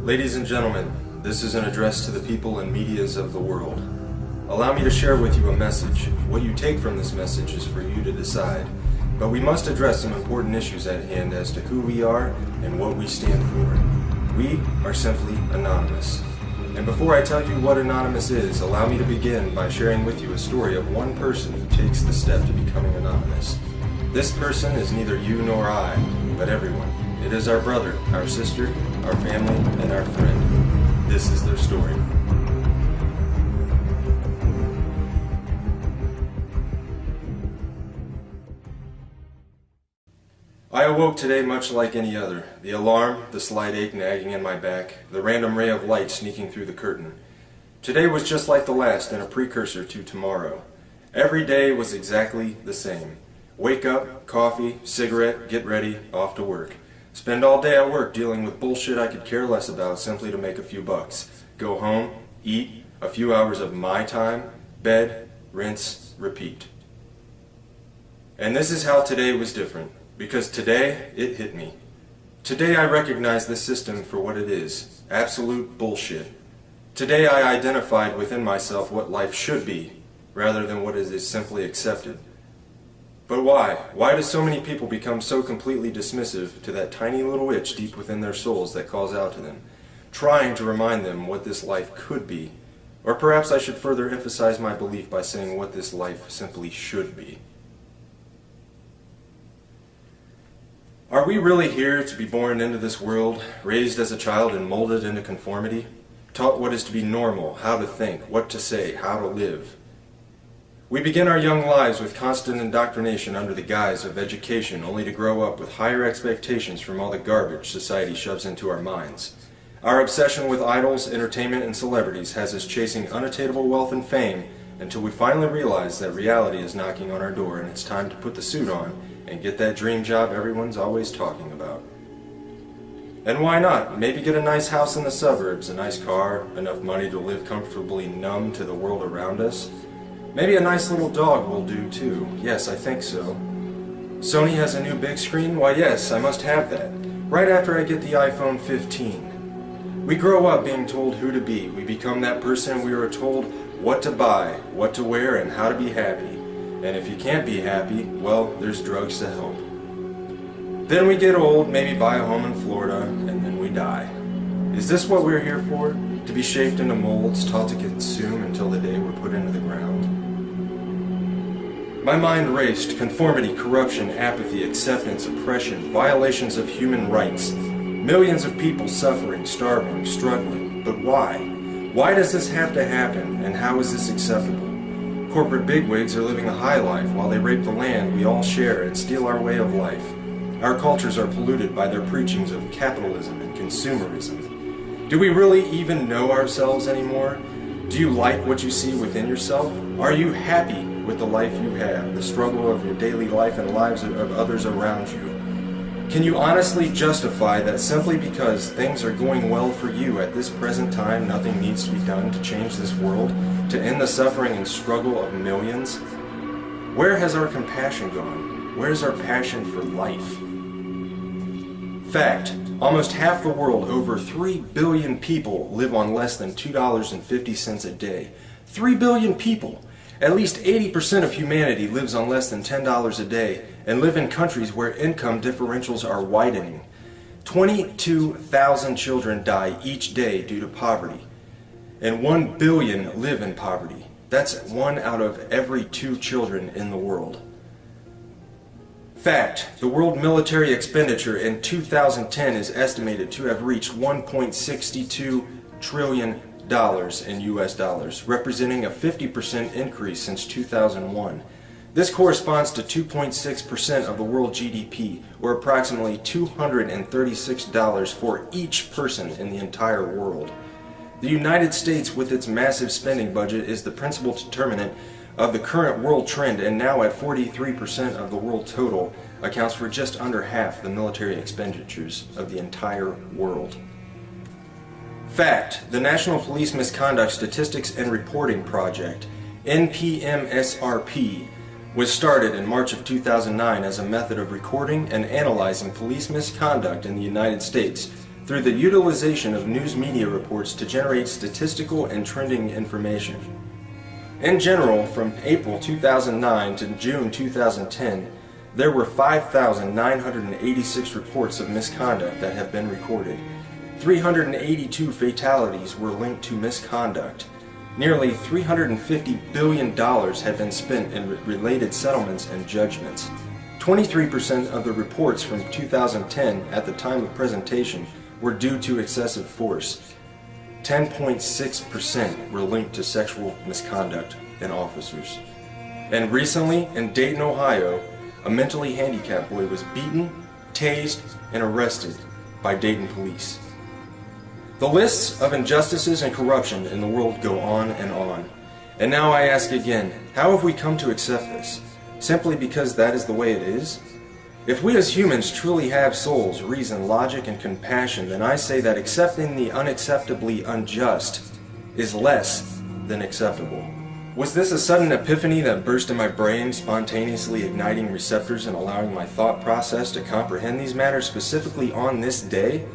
Ladies and gentlemen, this is an address to the people and medias of the world. Allow me to share with you a message. What you take from this message is for you to decide. But we must address some important issues at hand as to who we are and what we stand for. We are simply anonymous. And before I tell you what anonymous is, allow me to begin by sharing with you a story of one person who takes the step to becoming anonymous. This person is neither you nor I, but everyone. It is our brother, our sister, our family, and our friend. This is their story. I awoke today much like any other. The alarm, the slight ache nagging in my back, the random ray of light sneaking through the curtain. Today was just like the last and a precursor to tomorrow. Every day was exactly the same. Wake up, coffee, cigarette, get ready, off to work. Spend all day at work dealing with bullshit I could care less about simply to make a few bucks. Go home, eat, a few hours of my time, bed, rinse, repeat. And this is how today was different. Because today, it hit me. Today I recognize this system for what it is. Absolute bullshit. Today I identified within myself what life should be, rather than what is simply accepted. But why? Why do so many people become so completely dismissive to that tiny little itch deep within their souls that calls out to them, trying to remind them what this life could be? Or perhaps I should further emphasize my belief by saying what this life simply should be. Are we really here to be born into this world, raised as a child and molded into conformity? Taught what is to be normal, how to think, what to say, how to live? We begin our young lives with constant indoctrination under the guise of education, only to grow up with higher expectations from all the garbage society shoves into our minds. Our obsession with idols, entertainment, and celebrities has us chasing unattainable wealth and fame until we finally realize that reality is knocking on our door and it's time to put the suit on and get that dream job everyone's always talking about. And why not? Maybe get a nice house in the suburbs, a nice car, enough money to live comfortably numb to the world around us. Maybe a nice little dog will do too. Yes, I think so. Sony has a new big screen? Why yes, I must have that. Right after I get the iPhone 15. We grow up being told who to be. We become that person we are told what to buy, what to wear, and how to be happy. And if you can't be happy, well, there's drugs to help. Then we get old, maybe buy a home in Florida, and then we die. Is this what we're here for? To be shaped into molds, taught to consume until the day we're put into the ground? My mind raced. Conformity, corruption, apathy, acceptance, oppression, violations of human rights. Millions of people suffering, starving, struggling. But why? Why does this have to happen, and how is this acceptable? Corporate bigwigs are living a high life while they rape the land we all share and steal our way of life. Our cultures are polluted by their preachings of capitalism and consumerism. Do we really even know ourselves anymore? Do you like what you see within yourself? Are you happy with the life you have, the struggle of your daily life and lives of others around you? Can you honestly justify that simply because things are going well for you at this present time, nothing needs to be done to change this world, to end the suffering and struggle of millions? Where has our compassion gone? Where's our passion for life? Fact, almost half the world, over 3 billion people, live on less than $2.50 a day. 3 billion people! At least 80% of humanity lives on less than $10 a day and live in countries where income differentials are widening. 22,000 children die each day due to poverty, and 1 billion live in poverty. That's 1 out of every 2 children in the world. Fact, the world military expenditure in 2010 is estimated to have reached $1.62 trillion in US dollars, representing a 50% increase since 2001. This corresponds to 2.6% of the world GDP, or approximately $236 for each person in the entire world. The United States, with its massive spending budget, is the principal determinant of the current world trend, and now at 43% of the world total, accounts for just under half the military expenditures of the entire world. Fact, the National Police Misconduct Statistics and Reporting Project, NPMSRP, was started in March of 2009 as a method of recording and analyzing police misconduct in the United States through the utilization of news media reports to generate statistical and trending information. In general, from April 2009 to June 2010, there were 5,986 reports of misconduct that have been recorded. 382 fatalities were linked to misconduct. Nearly $350 billion had been spent in related settlements and judgments. 23% of the reports from 2010 at the time of presentation were due to excessive force. 10.6% were linked to sexual misconduct in officers. And recently, in Dayton, Ohio, a mentally handicapped boy was beaten, tased, and arrested by Dayton police. The lists of injustices and corruption in the world go on and on. And now I ask again, how have we come to accept this? Simply because that is the way it is? If we as humans truly have souls, reason, logic, and compassion, then I say that accepting the unacceptably unjust is less than acceptable. Was this a sudden epiphany that burst in my brain, spontaneously igniting receptors and allowing my thought process to comprehend these matters specifically on this day?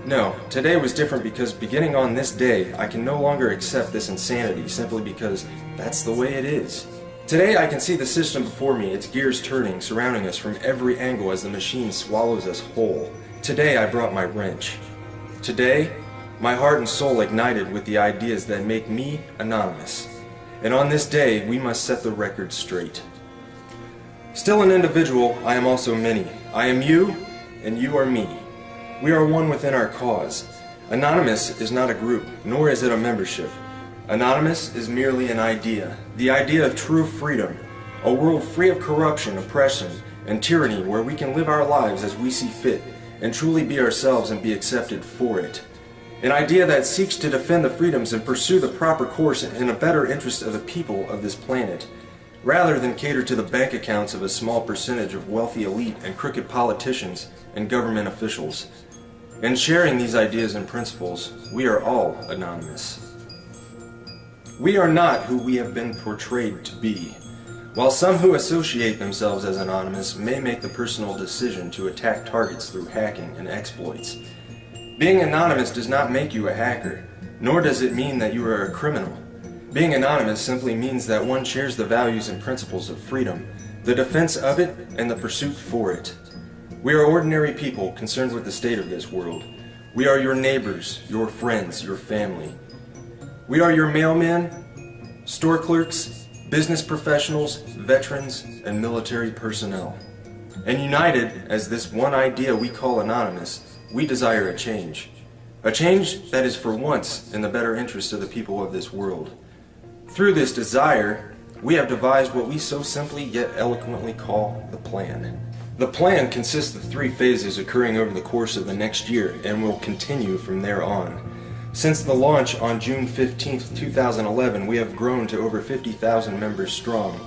No, today was different because beginning on this day, I can no longer accept this insanity simply because that's the way it is. Today I can see the system before me, its gears turning, surrounding us from every angle as the machine swallows us whole. Today I brought my wrench. Today, my heart and soul ignited with the ideas that make me anonymous. And on this day, we must set the record straight. Still an individual, I am also many. I am you, and you are me. We are one within our cause. Anonymous is not a group, nor is it a membership. Anonymous is merely an idea, the idea of true freedom, a world free of corruption, oppression, and tyranny where we can live our lives as we see fit and truly be ourselves and be accepted for it. An idea that seeks to defend the freedoms and pursue the proper course in a better interest of the people of this planet, rather than cater to the bank accounts of a small percentage of wealthy elite and crooked politicians and government officials. In sharing these ideas and principles, we are all anonymous. We are not who we have been portrayed to be. While some who associate themselves as anonymous may make the personal decision to attack targets through hacking and exploits, being anonymous does not make you a hacker, nor does it mean that you are a criminal. Being anonymous simply means that one shares the values and principles of freedom, the defense of it, and the pursuit for it. We are ordinary people concerned with the state of this world. We are your neighbors, your friends, your family. We are your mailmen, store clerks, business professionals, veterans, and military personnel. And united as this one idea we call anonymous, we desire a change. A change that is for once in the better interest of the people of this world. Through this desire, we have devised what we so simply yet eloquently call the plan. The plan consists of 3 phases occurring over the course of the next year and will continue from there on. Since the launch on June 15, 2011, we have grown to over 50,000 members strong.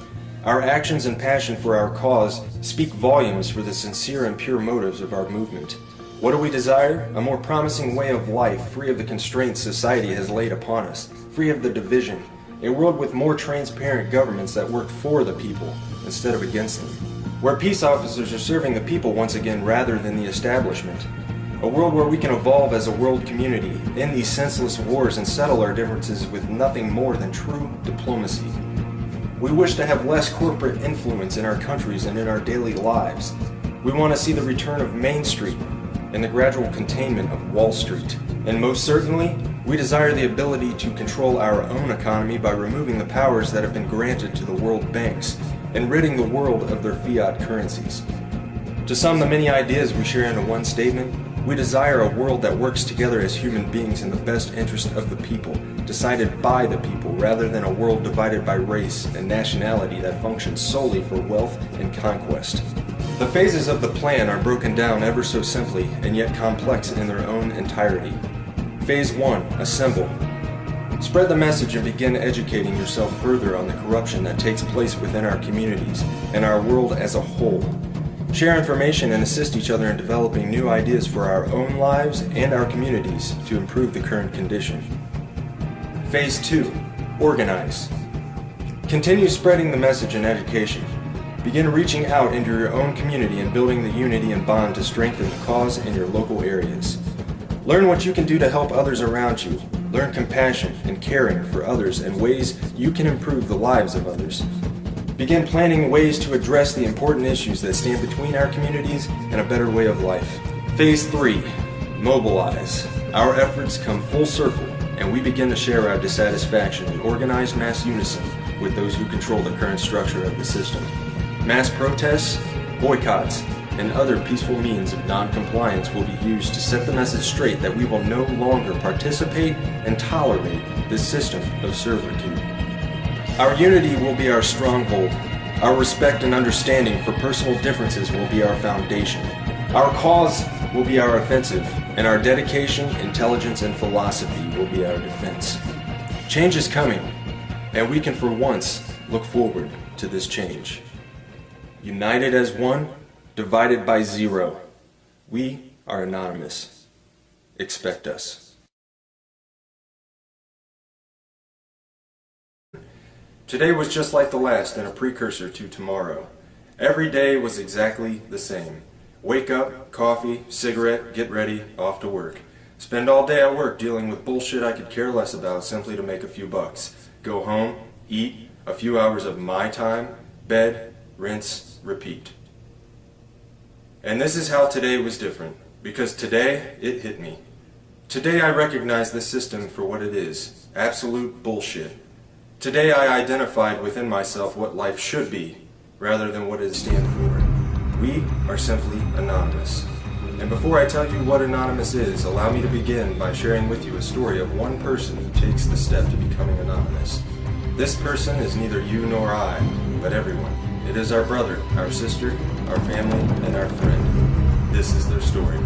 Our actions and passion for our cause speak volumes for the sincere and pure motives of our movement. What do we desire? A more promising way of life, free of the constraints society has laid upon us, free of the division, a world with more transparent governments that work for the people instead of against them, where peace officers are serving the people once again rather than the establishment. A world where we can evolve as a world community, end these senseless wars, and settle our differences with nothing more than true diplomacy. We wish to have less corporate influence in our countries and in our daily lives. We want to see the return of Main Street and the gradual containment of Wall Street. And most certainly, we desire the ability to control our own economy by removing the powers that have been granted to the world banks and ridding the world of their fiat currencies. To sum the many ideas we share into one statement, we desire a world that works together as human beings in the best interest of the people, decided by the people, rather than a world divided by race and nationality that functions solely for wealth and conquest. The phases of the plan are broken down ever so simply and yet complex in their own entirety. Phase 1. Assemble. Spread the message and begin educating yourself further on the corruption that takes place within our communities and our world as a whole. Share information and assist each other in developing new ideas for our own lives and our communities to improve the current condition. Phase 2. Organize. Continue spreading the message and education. Begin reaching out into your own community and building the unity and bond to strengthen the cause in your local areas. Learn what you can do to help others around you. Learn compassion and caring for others and ways you can improve the lives of others. Begin planning ways to address the important issues that stand between our communities and a better way of life. Phase 3. Mobilize. Our efforts come full circle, and we begin to share our dissatisfaction in organized mass unison with those who control the current structure of the system. Mass protests, boycotts, and other peaceful means of non-compliance will be used to set the message straight that we will no longer participate and tolerate this system of servitude. Our unity will be our stronghold. Our respect and understanding for personal differences will be our foundation. Our cause will be our offensive, and our dedication, intelligence, and philosophy will be our defense. Change is coming, and we can for once look forward to this change. United as one, divided by zero. We are anonymous. Expect us. Today was just like the last and a precursor to tomorrow. Every day was exactly the same. Wake up, coffee, cigarette, get ready, off to work. Spend all day at work dealing with bullshit I could care less about simply to make a few bucks. Go home, eat, a few hours of my time, bed, rinse, repeat. And this is how today was different, because today it hit me. Today I recognized this system for what it is, absolute bullshit. Today I identified within myself what life should be, rather than what it stands for. We are simply anonymous. And before I tell you what anonymous is, allow me to begin by sharing with you a story of one person who takes the step to becoming anonymous. This person is neither you nor I, but everyone. It is our brother, our sister, our family, and our friend. This is their story.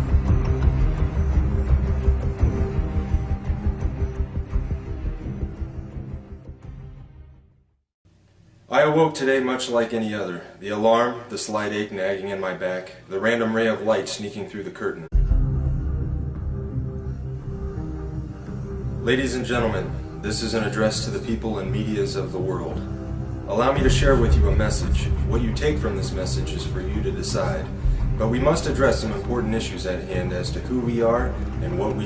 I awoke today much like any other. The alarm, the slight ache nagging in my back, the random ray of light sneaking through the curtain. Ladies and gentlemen, this is an address to the people and medias of the world. Allow me to share with you a message. What you take from this message is for you to decide. But we must address some important issues at hand as to who we are and what we